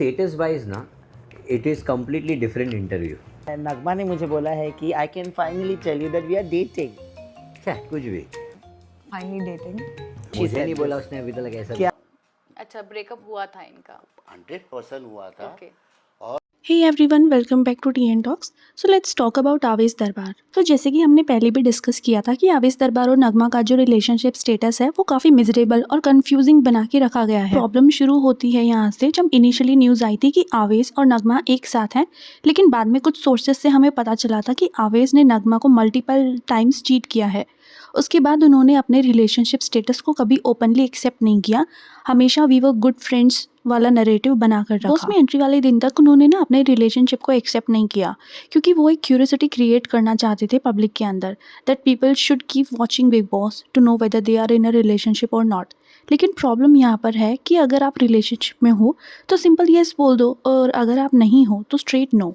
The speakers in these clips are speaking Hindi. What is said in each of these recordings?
स्टेटस वाइज ना it is completely different interview. Nagma ने मुझे बोला है कि I can finally tell you that we are dating. क्या कुछ भी फाइनली डेटिंग। मुझे नहीं बोला उसने अभी तक ऐसा। क्या? अच्छा, ब्रेकअप हुआ था इनका। 100% हुआ था। Okay. Hey everyone, welcome back to TN Talks. So let's talk about आवेश दरबार। तो जैसे कि हमने पहले भी डिस्कस किया था कि आवेश दरबार और नगमा का जो रिलेशनशिप स्टेटस है वो काफ़ी मिजरेबल और कंफ्यूजिंग बना के रखा गया है। प्रॉब्लम शुरू होती है यहाँ से जब इनिशियली न्यूज़ आई थी कि आवेश और नगमा एक साथ हैं, लेकिन बाद में कुछ सोर्सेज से हमें पता चला था कि आवेश ने नगमा को मल्टीपल टाइम्स चीट किया है। उसके बाद उन्होंने अपने रिलेशनशिप स्टेटस को कभी ओपनली एक्सेप्ट नहीं किया, हमेशा वी वर गुड फ्रेंड्स वाला नैरेटिव बनाकर रखा। उसमें एंट्री वाले दिन तक उन्होंने ना अपने रिलेशनशिप को एक्सेप्ट नहीं किया, क्योंकि वो एक क्यूरियोसिटी क्रिएट करना चाहते थे पब्लिक के अंदर that people should keep watching Bigg Boss to know whether they are in a relationship और नॉट। लेकिन प्रॉब्लम यहाँ पर है कि अगर आप रिलेशनशिप में हो तो सिंपल येस बोल दो, और अगर आप नहीं हो तो स्ट्रेट नो।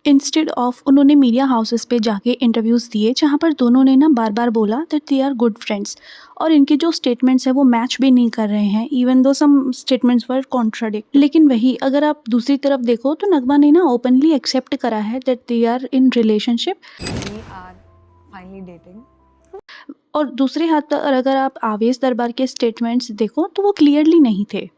इंस्टेड ऑफ उन्होंने मीडिया हाउसेस पे जाके इंटरव्यूज़ दिए जहाँ पर दोनों ने ना बार बार बोला that they are good friends, और इनके जो स्टेटमेंट्स हैं वो मैच भी नहीं कर रहे हैं, इवन दो सम स्टेटमेंट्स वर कॉन्ट्राडिक्ट। लेकिन वही अगर आप दूसरी तरफ देखो तो नगमा ने ना ओपनली एक्सेप्ट करा है that they are in relationship. We are finally dating. और दूसरे हाथ पर अगर आप आवेश दरबार के स्टेटमेंट्स देखो तो वो क्लियरली नहीं थे।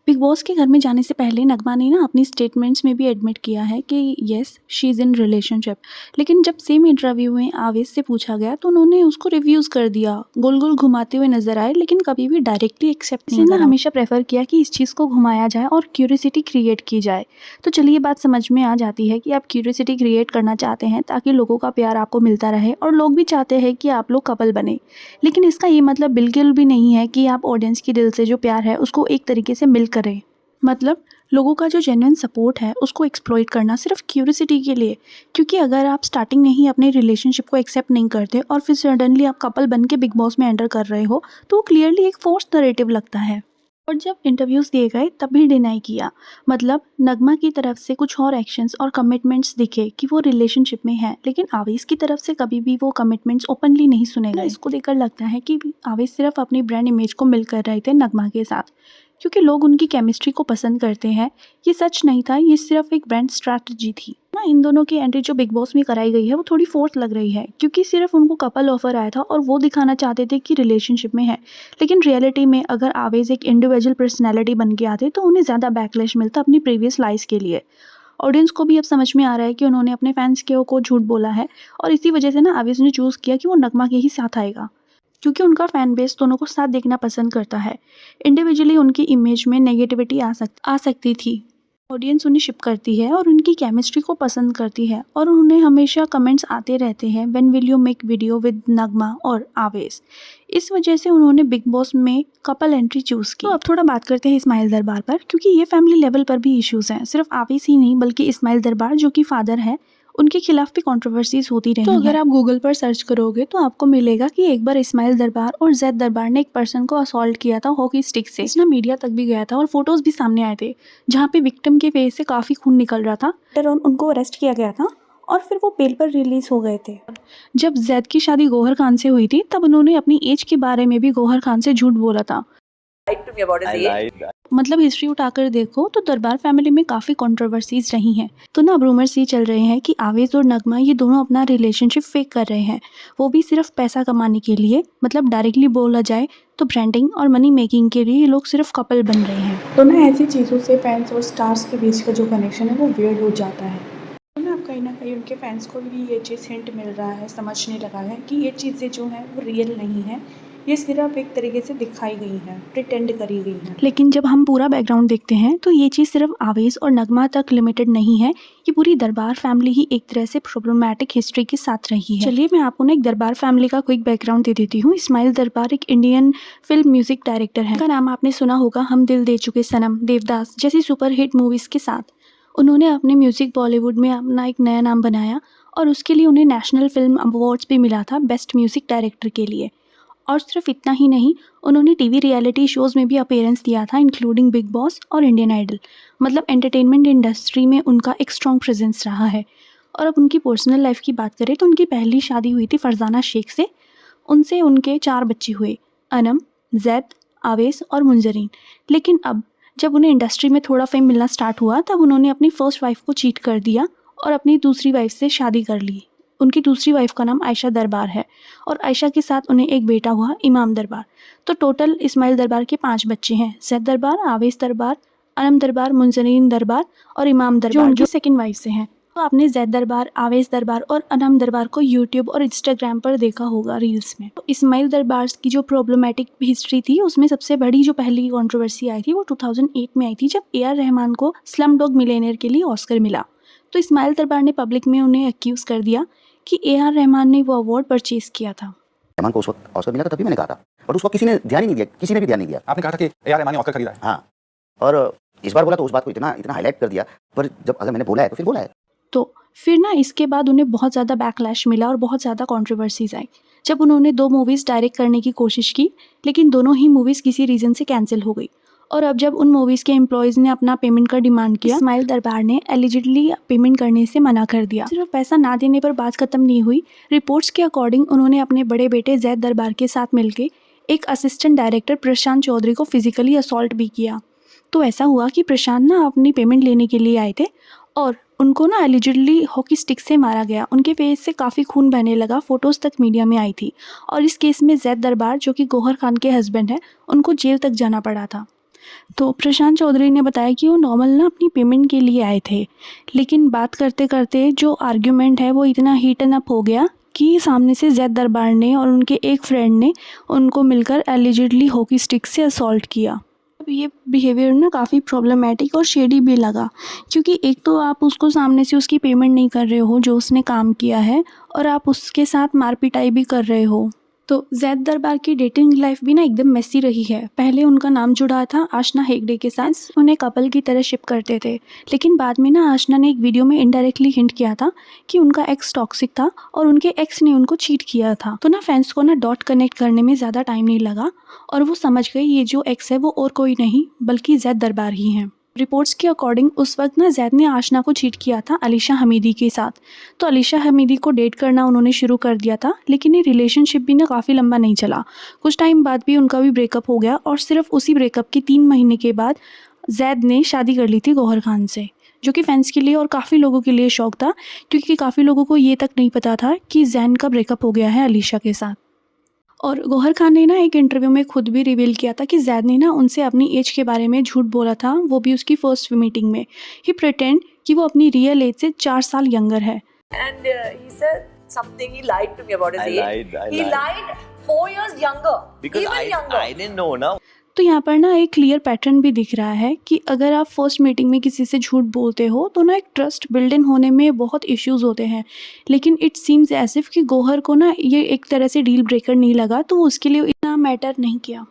बिग बॉस के घर में जाने से पहले नगमा ने ना अपनी स्टेटमेंट्स में भी एडमिट किया है कि yes she is in relationship, लेकिन जब सेम इंटरव्यू में आवेश से पूछा गया तो उन्होंने उसको रिव्यूज़ कर दिया, गोल गोल घुमाते हुए नजर आए, लेकिन कभी भी डायरेक्टली एक्सेप्ट नहीं करा। हमेशा प्रेफर किया कि इस चीज़ को घुमाया जाए और क्यूरियोसिटी क्रिएट की जाए। तो चलिए बात समझ में आ जाती है कि आप क्यूरियोसिटी क्रिएट करना चाहते हैं ताकि लोगों का प्यार आपको मिलता रहे, और लोग भी चाहते हैं कि आप लोग कपल बने, लेकिन इसका ये मतलब बिल्कुल भी नहीं है कि आप ऑडियंस की दिल से जो प्यार है उसको एक तरीके से मिल करें। मतलब लोगों का जो जेन्युइन सपोर्ट है उसको एक्सप्लॉइट करना सिर्फ क्यूरियोसिटी के लिए, क्योंकि अगर आप स्टार्टिंग में ही अपने रिलेशनशिप को एक्सेप्ट नहीं करते और फिर सडनली आप कपल बन के बिग बॉस में एंटर कर रहे हो तो वो क्लियरली एक फोर्स नरेटिव लगता है। और जब इंटरव्यूज़ दिए गए तब भी डिनाई किया, मतलब नगमा की तरफ से कुछ और एक्शंस और कमिटमेंट्स दिखे कि वो रिलेशनशिप में है, लेकिन आवेश की तरफ से कभी भी वो कमिटमेंट्स ओपनली नहीं सुने गए। इसको देखकर लगता है कि आवेश सिर्फ अपनी ब्रांड इमेज को मिल कर रहे थे नगमा के साथ, क्योंकि लोग उनकी केमिस्ट्री को पसंद करते हैं। ये सच नहीं था, ये सिर्फ एक ब्रांड स्ट्रैटेजी थी ना। इन दोनों की एंट्री जो बिग बॉस में कराई गई है वो थोड़ी फोर्स लग रही है, क्योंकि सिर्फ उनको कपल ऑफर आया था और वो दिखाना चाहते थे कि रिलेशनशिप में है, लेकिन रियलिटी में अगर आवेश एक इंडिविजुअल पर्सनैलिटी बन के आते तो उन्हें ज़्यादा बैकलैश मिलता अपनी प्रीवियस लाइफ के लिए। ऑडियंस को भी अब समझ में आ रहा है कि उन्होंने अपने फैंस के को झूठ बोला है, और इसी वजह से ना आवेश ने चूज़ किया कि वो नगमा के ही साथ आएगा, क्योंकि उनका फैन बेस दोनों को साथ देखना पसंद करता है। इंडिविजुअली उनकी इमेज में नेगेटिविटी आ सकती थी। ऑडियंस उन्हें शिप करती है और उनकी केमिस्ट्री को पसंद करती है, और उन्हें हमेशा कमेंट्स आते रहते हैं when will you make video with Nagma और आवेश। इस वजह से उन्होंने बिग बॉस में कपल एंट्री चूज़ की। तो अब थोड़ा बात करते हैं इस्माइल दरबार पर, क्योंकि ये फैमिली लेवल पर भी इश्यूज़ हैं। सिर्फ आवेश ही नहीं बल्कि इस्माइल दरबार जो कि फादर है, उनके खिलाफ भी कंट्रोवर्सीज होती रही हैं। तो अगर आप गूगल पर सर्च करोगे तो आपको मिलेगा कि एक बार इस्माइल दरबार और जैद दरबार ने एक पर्सन को असॉल्ट किया था हॉकी स्टिक से। इसना मीडिया तक भी गया था और फोटोज भी सामने आए थे जहाँ पे विक्टिम के फेस से काफ़ी खून निकल रहा था। फिर उनको अरेस्ट किया गया था और फिर वो बेल पर रिलीज हो गए थे। जब जैद की शादी गौहर खान से हुई थी तब उन्होंने अपनी एज के बारे में भी गौहर खान से झूठ बोला था। मतलब हिस्ट्री उठाकर देखो तो दरबार फैमिली में काफ़ी कंट्रोवर्सीज रही हैं। तो ना अब रूमर्स ये चल रहे हैं कि आवेश और नगमा ये दोनों अपना रिलेशनशिप फेक कर रहे हैं, वो भी सिर्फ पैसा कमाने के लिए। मतलब डायरेक्टली बोला जाए तो ब्रांडिंग और मनी मेकिंग के लिए ये लोग सिर्फ कपल बन रहे हैं। तो ना ऐसी चीज़ों से फैंस और स्टार्स के बीच का जो कनेक्शन है वो वियर्ड हो जाता है। तो ना कहीं उनके फैंस को भी ये चीज़ हिंट मिल रहा है, समझने लगा है कि ये चीज़ें जो हैं वो रियल नहीं है, ये सिर्फ एक तरीके से दिखाई गई है, प्रिटेंड करी गई है। लेकिन जब हम पूरा बैकग्राउंड देखते हैं तो ये चीज़ सिर्फ आवेश और नगमा तक लिमिटेड नहीं है, ये पूरी दरबार फैमिली ही एक तरह से प्रॉब्लमैटिक हिस्ट्री के साथ रही है। चलिए मैं आपको ना एक दरबार फैमिली का क्विक बैकग्राउंड दे देती हूँ। इस्माइल दरबार एक इंडियन फिल्म म्यूजिक डायरेक्टर है। उनका नाम आपने सुना होगा हम दिल दे चुके सनम, देवदास जैसी सुपरहिट मूवीज़ के साथ। उन्होंने अपने म्यूज़िक बॉलीवुड में अपना एक नया नाम बनाया, और उसके लिए उन्हें नेशनल फिल्म अवार्ड्स भी मिला था बेस्ट म्यूज़िक डायरेक्टर के लिए। और सिर्फ इतना ही नहीं, उन्होंने टीवी रियलिटी शोज़ में भी अपीयरेंस दिया था, इंक्लूडिंग बिग बॉस और इंडियन आइडल। मतलब एंटरटेनमेंट इंडस्ट्री में उनका एक स्ट्रॉन्ग प्रेजेंस रहा है। और अब उनकी पर्सनल लाइफ की बात करें तो उनकी पहली शादी हुई थी फरजाना शेख से। उनसे उनके 4 बच्चे हुए, अनम, जैद, आवेश और मुंजरीन। लेकिन अब जब उन्हें इंडस्ट्री में थोड़ा फेम मिलना स्टार्ट हुआ तब उन्होंने अपनी फर्स्ट वाइफ को चीट कर दिया और अपनी दूसरी वाइफ से शादी कर ली। उनकी दूसरी वाइफ का नाम आयशा दरबार है और आयशा के साथ उन्हें एक बेटा हुआ इमाम दरबार। तो टोटल इस्माइल दरबार के 5 बच्चे हैं, जैद दरबार, आवेश दरबार, अनम दरबार, मुंजरीन दरबार और इमाम दरबार, जो उनकी सेकंड वाइफ से हैं। तो आपने जैद दरबार, आवेश दरबार और अनम दरबार को यूट्यूब और इंस्टाग्राम पर देखा होगा रील्स में। तो इस्माइल दरबार की जो प्रॉब्लमेटिक हिस्ट्री थी उसमें सबसे बड़ी जो पहली कंट्रोवर्सी आई थी वो 2008 में आई थी, जब ए आर रहमान को स्लम डॉग मिलियनेयर के लिए ऑस्कर मिला। तो इस्माइल दरबार ने पब्लिक में उन्हें एक्यूज़ कर दिया कि ए आर रहमान ने वो अवार्ड परचेज किया था। रहमान को उस वक्त ऑस्कर मिला था, तभी मैंने कहा था, बट उस वक्त किसी ने ध्यान ही नहीं दिया, किसी ने भी ध्यान नहीं दिया। आपने कहा था कि ए आर रहमान ने ऑस्कर खरीदा है। हाँ, और इस बार बोला तो उस बात को इतना हाईलाइट कर दिया, पर जब अगर मैंने बोला है तो फिर बोला है। तो फिर ना इसके बाद उन्हें बहुत ज़्यादा बैकलैश मिला और बहुत ज़्यादा कंट्रोवर्सीज आई जब उन्होंने 2 मूवीज़ डायरेक्ट करने की कोशिश की, लेकिन दोनों ही मूवीज़ किसी रीज़न से कैंसिल हो गई। और अब जब उन मूवीज़ के एम्प्लॉयज़ ने अपना पेमेंट का डिमांड किया, इस्माइल दरबार ने एलिजिडली पेमेंट करने से मना कर दिया। सिर्फ पैसा ना देने पर बात खत्म नहीं हुई। रिपोर्ट्स के अकॉर्डिंग उन्होंने अपने बड़े बेटे जैद दरबार के साथ मिलकर एक असिस्टेंट डायरेक्टर प्रशांत चौधरी को फिजिकली असॉल्ट भी किया। तो ऐसा हुआ कि प्रशांत ना अपनी पेमेंट लेने के लिए आए थे और उनको ना एलिजिडली हॉकी स्टिक से मारा गया। उनके फेस से काफ़ी खून बहने लगा, फ़ोटोज़ तक मीडिया में आई थी। और इस केस में जैद दरबार, जो कि गौहर खान के हस्बैंड हैं, उनको जेल तक जाना पड़ा था। तो प्रशांत चौधरी ने बताया कि वो नॉर्मल ना अपनी पेमेंट के लिए आए थे, लेकिन बात करते करते जो आर्ग्यूमेंट है वो इतना हीटन अप हो गया कि सामने से जैद दरबार ने और उनके एक फ्रेंड ने उनको मिलकर एलिजिडली हॉकी स्टिक से असॉल्ट किया। अब ये बिहेवियर ना काफ़ी प्रॉब्लमेटिक और शेडी भी लगा, क्योंकि एक तो आप उसको सामने से उसकी पेमेंट नहीं कर रहे हो जो उसने काम किया है, और आप उसके साथ मारपिटाई भी कर रहे हो। तो जैद दरबार की डेटिंग लाइफ भी ना एकदम मेसी रही है। पहले उनका नाम जुड़ा था आशना हेगड़े के साथ, उन्हें कपल की तरह शिप करते थे, लेकिन बाद में ना आशना ने एक वीडियो में इनडायरेक्टली हिंट किया था कि उनका एक्स टॉक्सिक था और उनके एक्स ने उनको चीट किया था। तो ना फैंस को ना डॉट कनेक्ट करने में ज़्यादा टाइम नहीं लगा और वो समझ गए ये जो एक्स है वो और कोई नहीं बल्कि जैद दरबार ही हैं। रिपोर्ट्स के अकॉर्डिंग उस वक्त ना जैद ने आशना को चीट किया था अलीशा हमीदी के साथ। तो अलीशा हमीदी को डेट करना उन्होंने शुरू कर दिया था, लेकिन ये रिलेशनशिप भी ना काफ़ी लंबा नहीं चला। कुछ टाइम बाद भी उनका भी ब्रेकअप हो गया और सिर्फ उसी ब्रेकअप के 3 महीने के बाद जैद ने शादी कर ली थी गौहर खान से, जो कि फैंस के लिए और काफ़ी लोगों के लिए शौक था, क्योंकि काफ़ी लोगों को ये तक नहीं पता था कि जैन का ब्रेकअप हो गया है अलीशा के साथ। और गौहर खान ने ना एक इंटरव्यू में खुद भी रिवील किया था कि जैद ने ना उनसे अपनी एज के बारे में झूठ बोला था, वो भी उसकी फर्स्ट मीटिंग में। ही प्रिटेंड कि वो अपनी रियल एज से 4 साल यंगर है। And he said something, he lied to me about his age. He lied 4 years younger. Because even younger. I didn't know ना। तो यहाँ पर ना एक क्लियर पैटर्न भी दिख रहा है कि अगर आप फर्स्ट मीटिंग में किसी से झूठ बोलते हो तो ना एक ट्रस्ट बिल्ड इन होने में बहुत इश्यूज होते हैं, लेकिन इट सीम्स एज इफ कि गौहर को ना ये एक तरह से डील ब्रेकर नहीं लगा, तो उसके लिए इतना मैटर नहीं किया।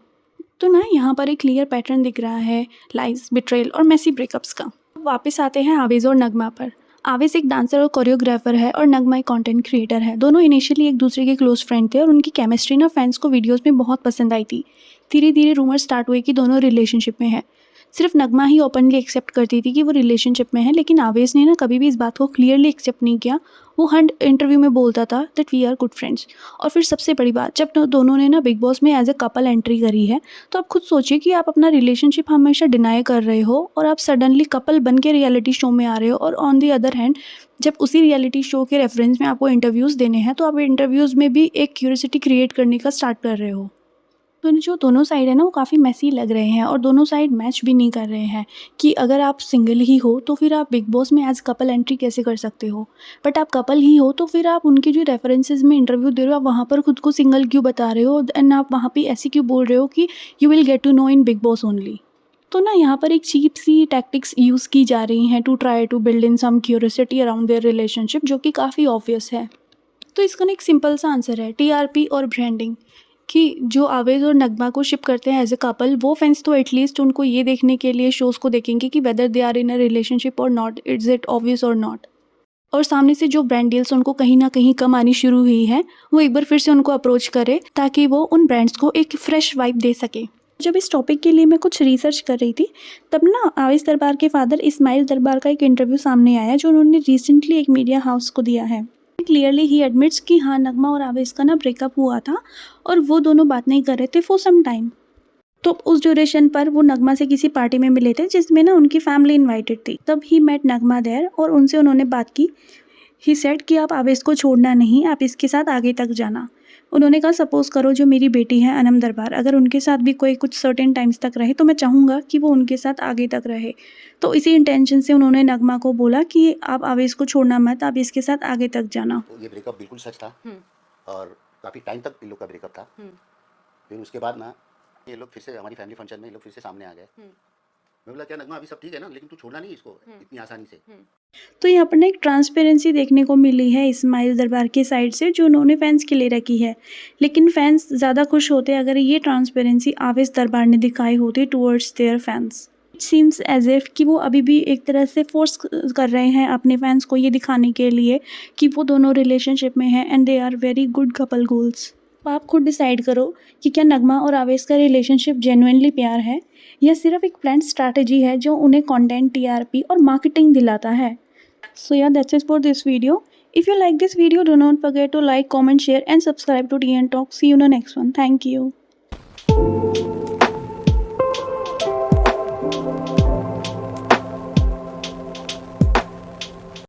तो ना यहाँ पर एक क्लियर पैटर्न दिख रहा है लाइज, बिट्रेल और मैसी ब्रेकअप्स का। वापस आते हैं आवेज़ और नगमा पर। आवेज़ एक डांसर और कोरियोग्राफर है और नगमा एक कंटेंट क्रिएटर है। दोनों इनिशियली एक दूसरे के क्लोज फ्रेंड थे और उनकी केमिस्ट्री ना फैंस को वीडियोस में बहुत पसंद आई थी। धीरे धीरे रूमर स्टार्ट हुए कि दोनों रिलेशनशिप में है। सिर्फ नगमा ही ओपनली एक्सेप्ट करती थी कि वो रिलेशनशिप में है, लेकिन आवेज़ ने ना कभी भी इस बात को क्लियरली एक्सेप्ट नहीं किया। वो हर इंटरव्यू में बोलता था that we are good friends. और फिर सबसे बड़ी बात, जब दोनों ने ना बिग बॉस में एज ए कपल एंट्री करी है, तो आप खुद सोचिए कि आप अपना रिलेशनशिप हमेशा डिनाई कर रहे हो और आप सडनली कपल बन के रियलिटी शो में आ रहे हो। और ऑन दी अदर हैंड, जब उसी रियलिटी शो के रेफरेंस में आपको इंटरव्यूज़ देने हैं, तो आप इंटरव्यूज़ में भी एक क्यूरियोसिटी क्रिएट करने का स्टार्ट कर रहे हो। तो जो दोनों साइड है ना वो काफ़ी मैसी लग रहे हैं और दोनों साइड मैच भी नहीं कर रहे हैं कि अगर आप सिंगल ही हो तो फिर आप बिग बॉस में एज कपल एंट्री कैसे कर सकते हो, बट आप कपल ही हो तो फिर आप उनके जो रेफरेंसेस में इंटरव्यू दे रहे हो आप वहाँ पर खुद को सिंगल क्यों बता रहे हो, एंड आप वहाँ पे ऐसे क्यों बोल रहे हो कि you will get to know in Bigg Boss only. तो ना यहाँ पर एक चीप सी टैक्टिक्स यूज़ की जा रही हैं to try to build in some curiosity around their relationship, जो कि काफ़ी ऑब्वियस है। तो इसका ना एक सिंपल सा आंसर है TRP और ब्रांडिंग, कि जो आवेज़ और नगमा को शिप करते हैं एज ए कपल, वो फैंस तो एटलीस्ट उनको ये देखने के लिए शोज़ को देखेंगे कि whether they are in a relationship और नॉट, इट्स इट ऑब्वियस और नॉट। और सामने से जो ब्रांड डील्स उनको कहीं ना कहीं कम आनी शुरू हुई है, वो एक बार फिर से उनको अप्रोच करे ताकि वो उन ब्रांड्स को एक फ्रेश वाइब दे सके। जब इस टॉपिक के लिए मैं कुछ रिसर्च कर रही थी, तब ना आवेश दरबार के फादर इस्माइल दरबार का एक इंटरव्यू सामने आया जो उन्होंने रिसेंटली एक मीडिया हाउस को दिया है। क्लियरली ही एडमिट्स कि हाँ, नगमा और आवेश का ना ब्रेकअप हुआ था और वो दोनों बात नहीं कर रहे थे फॉर सम टाइम। तो उस ड्यूरेशन पर वो नगमा से किसी पार्टी में मिले थे जिसमें ना उनकी फैमिली इनवाइटेड थी। तब ही मेट नगमा देयर और उनसे उन्होंने बात की। ही सेड कि आप आवेश को छोड़ना नहीं, आप इसके साथ आगे तक जाना। उन्होंने कहा सपोज़ करो जो मेरी बेटी है अनम दरबार, अगर उनके साथ भी कोई कुछ सर्टेन टाइम्स तक रहे तो मैं चाहूँगा कि वो उनके साथ आगे तक रहे। तो इसी इंटेंशन से उन्होंने नगमा को बोला कि आप आवेश को छोड़ना मत, आप इसके साथ आगे तक जाना। तो ये ब्रेकअप बिल्कुल सच था और काफ़ी टाइम तक इन लोग का ब्रेकअप था। फिर उसके बाद ना ये लोग फिर से हमारी फैमिली फंक्शन में ये लोग फिर से सामने आ गए। मैं बोला क्या नगमा अभी सब ठीक है ना, लेकिन तू छोड़ना नहीं इसको इतनी आसानी से। तो यहाँ पर ना एक ट्रांसपेरेंसी देखने को मिली है इस्माइल दरबार की साइड से जो उन्होंने फैंस के लिए रखी है। लेकिन फैंस ज़्यादा खुश होते अगर ये ट्रांसपेरेंसी आवेश दरबार ने दिखाई होती towards their fans. It seems as if कि वो अभी भी एक तरह से फोर्स कर रहे हैं अपने फैंस को ये दिखाने के लिए कि वो दोनों रिलेशनशिप में हैं and they are very good couple goals. आप खुद डिसाइड करो कि क्या नगमा और आवेश का रिलेशनशिप जेन्युइनली प्यार है या सिर्फ एक प्लान स्ट्रैटेजी है जो उन्हें कंटेंट, टीआरपी और मार्केटिंग दिलाता है। So yeah, that's it for this video. If you like this video, do not forget to like, comment, share and subscribe to TN Talk. See you in the next one. Thank you.